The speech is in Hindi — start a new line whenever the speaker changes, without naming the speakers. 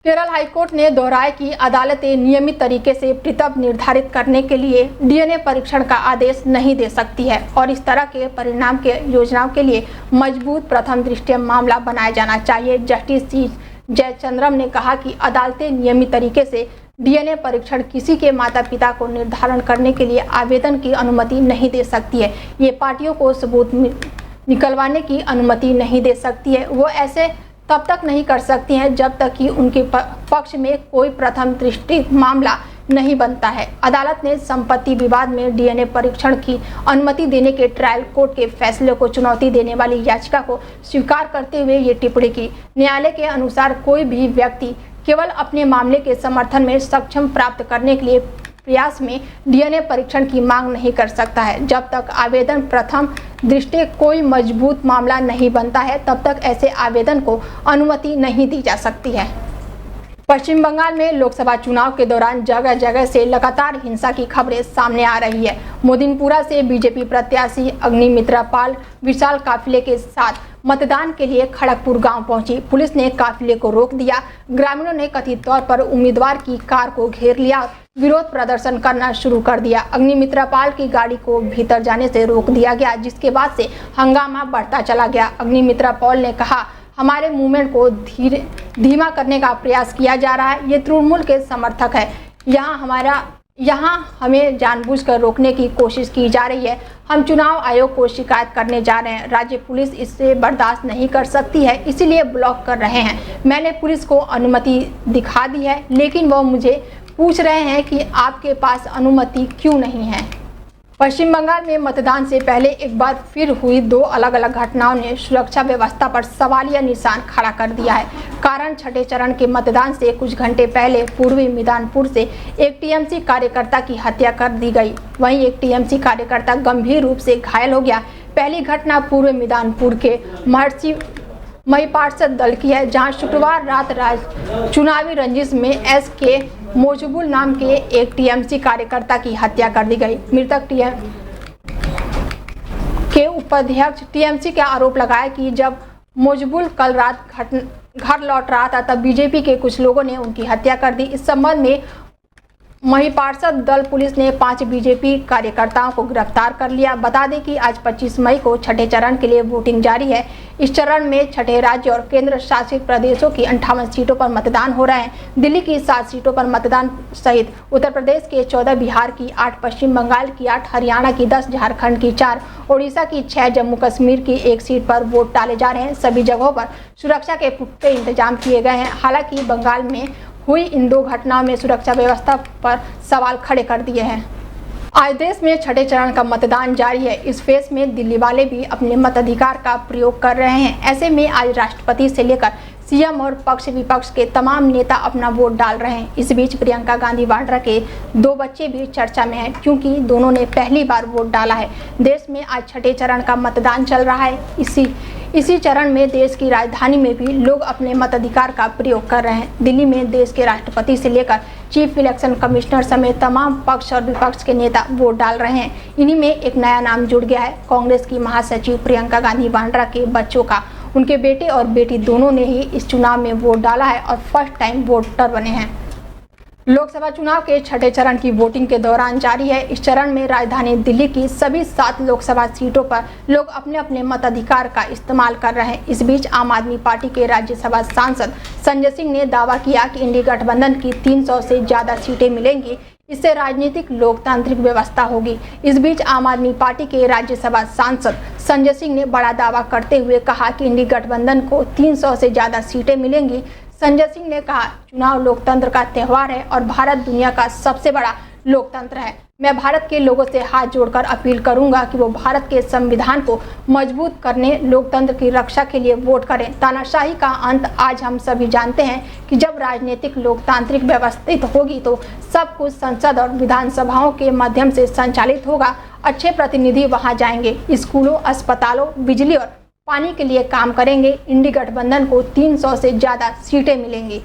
केरल हाईकोर्ट ने दोहराया कि अदालतें नियमित तरीके से प्रतिशत निर्धारित करने के लिए डीएनए परीक्षण का आदेश नहीं दे सकती है और इस तरह के परिणाम के योजनाओं के लिए मजबूत प्रथम दृष्टया मामला बनाया जाना चाहिए। जस्टिस सी जयचंद्रन ने कहा कि अदालतें नियमित तरीके से डीएनए परीक्षण किसी के माता पिता को निर्धारण करने के लिए आवेदन की अनुमति नहीं दे सकती है। ये पार्टियों को सबूत निकलवाने की अनुमति नहीं दे सकती है। वो ऐसे तब तक नहीं कर सकती हैं जब तक कि उनके पक्ष में कोई प्रथम दृष्टि मामला नहीं बनता है। अदालत ने संपत्ति विवाद में डीएनए परीक्षण की अनुमति देने के ट्रायल कोर्ट के फैसले को चुनौती देने वाली याचिका को स्वीकार करते हुए ये टिप्पणी की। न्यायालय के अनुसार कोई भी व्यक्ति केवल अपने मामले के समर्थन में सक्षम प्राप्त करने के लिए प्रयास में डीएनए परीक्षण की मांग नहीं कर सकता है। जब तक आवेदन प्रथम दृष्टया कोई मजबूत मामला नहीं बनता है तब तक ऐसे आवेदन को अनुमति नहीं दी जा सकती है। पश्चिम बंगाल में लोकसभा चुनाव के दौरान जगह जगह से लगातार हिंसा की खबरें सामने आ रही है। मोदिनपुरा से बीजेपी प्रत्याशी अग्निमित्रा पाल विशाल काफिले के साथ मतदान के लिए खड़गपुर गांव पहुंची। पुलिस ने काफिले को रोक दिया। ग्रामीणों ने कथित तौर पर उम्मीदवार की कार को घेर लिया और विरोध प्रदर्शन करना शुरू कर दिया। अग्निमित्रा पाल की गाड़ी को भीतर जाने से रोक दिया गया, जिसके बाद से हंगामा बढ़ता चला गया। अग्निमित्रा पाल ने कहा, हमारे मूवमेंट को धीमा करने का प्रयास किया जा रहा है। ये तृणमूल के समर्थक है। यहाँ हमें जानबूझकर रोकने की कोशिश की जा रही है। हम चुनाव आयोग को शिकायत करने जा रहे हैं। राज्य पुलिस इससे बर्दाश्त नहीं कर सकती है, इसीलिए ब्लॉक कर रहे हैं। मैंने पुलिस को अनुमति दिखा दी है, लेकिन वो मुझे पूछ रहे हैं कि आपके पास अनुमति क्यों नहीं है। पश्चिम बंगाल में मतदान से पहले एक बार फिर हुई दो अलग अलग घटनाओं ने सुरक्षा व्यवस्था पर सवालिया निशान खड़ा कर दिया है। कारण छठे चरण के मतदान से कुछ घंटे पहले पूर्वी मिदानपुर से एक टीएमसी कार्यकर्ता की हत्या कर दी गई। वहीं एक टीएमसी कार्यकर्ता गंभीर रूप से घायल हो गया। पहली घटना पूर्वी मिदानपुर के महर्षि महिपार्षद दल की है, जहां शुक्रवार रात चुनावी रंजिश में एसके मोजबुल नाम के एक टीएमसी कार्यकर्ता की हत्या कर दी गई। मृतक के उपाध्यक्ष टीएमसी का आरोप लगाया कि जब मोजबुल कल रात घर लौट रहा था तब बीजेपी के कुछ लोगों ने उनकी हत्या कर दी। इस संबंध में महिपार्षद दल पुलिस ने 5 बीजेपी कार्यकर्ताओं को गिरफ्तार कर लिया। बता दें कि आज 25 मई को छठे चरण के लिए वोटिंग जारी है। इस चरण में छठे राज्य और केंद्र शासित प्रदेशों की 58 सीटों पर मतदान हो रहा है। दिल्ली की 7 सीटों पर मतदान सहित उत्तर प्रदेश के 14, बिहार की 8, पश्चिम बंगाल की 8, हरियाणा की 10, झारखंड की 4, ओडिशा की 6, जम्मू कश्मीर की 1 सीट पर वोट डाले जा रहे हैं। सभी जगहों पर सुरक्षा के पुख्ते इंतजाम किए गए हैं। हालांकि बंगाल में हुई इन 2 घटनाओं में सुरक्षा व्यवस्था पर सवाल खड़े कर दिए हैं। आज देश में छठे चरण का मतदान जारी है। इस फेज में दिल्ली वाले भी अपने मताधिकार का प्रयोग कर रहे हैं। ऐसे में आज राष्ट्रपति से लेकर सीएम और पक्ष विपक्ष के तमाम नेता अपना वोट डाल रहे हैं। इस बीच प्रियंका गांधी वाड्रा के 2 बच्चे भी चर्चा में हैं, क्योंकि दोनों ने पहली बार वोट डाला है। देश में आज छठे चरण का मतदान चल रहा है। इसी चरण में देश की राजधानी में भी लोग अपने मताधिकार का प्रयोग कर रहे हैं। दिल्ली में देश के राष्ट्रपति से लेकर चीफ इलेक्शन कमिश्नर समेत तमाम पक्ष और विपक्ष के नेता वोट डाल रहे हैं। इन्हीं में एक नया नाम जुड़ गया है। कांग्रेस की महासचिव प्रियंका गांधी वाड्रा के बच्चों का उनके बेटे और बेटी दोनों ने ही इस चुनाव में वोट डाला है और फर्स्ट टाइम वोटर बने हैं। लोकसभा चुनाव के छठे चरण की वोटिंग के दौरान जारी है। इस चरण में राजधानी दिल्ली की सभी 7 लोकसभा सीटों पर लोग अपने अपने मताधिकार का इस्तेमाल कर रहे हैं। इस बीच आम आदमी पार्टी के राज्यसभा सांसद संजय सिंह ने दावा किया कि इंडी गठबंधन की 300 से ज्यादा सीटें मिलेंगी। इससे राजनीतिक लोकतांत्रिक व्यवस्था होगी। इस बीच आम आदमी पार्टी के राज्यसभा सांसद संजय सिंह ने बड़ा दावा करते हुए कहा कि इंडी गठबंधन को 300 से ज्यादा सीटें मिलेंगी। संजय सिंह ने कहा, चुनाव लोकतंत्र का त्यौहार है और भारत दुनिया का सबसे बड़ा लोकतंत्र है। मैं भारत के लोगों से हाथ जोड़कर अपील करूंगा कि वो भारत के संविधान को मजबूत करने, लोकतंत्र की रक्षा के लिए वोट करें। तानाशाही का अंत आज हम सभी जानते हैं कि जब राजनीतिक लोकतांत्रिक व्यवस्थित होगी तो सब कुछ संसद और विधानसभाओं के माध्यम से संचालित होगा। अच्छे प्रतिनिधि वहां जाएंगे, स्कूलों, अस्पतालों, बिजली और पानी के लिए काम करेंगे। इंडी गठबंधन को 300 से ज्यादा सीटें मिलेंगी।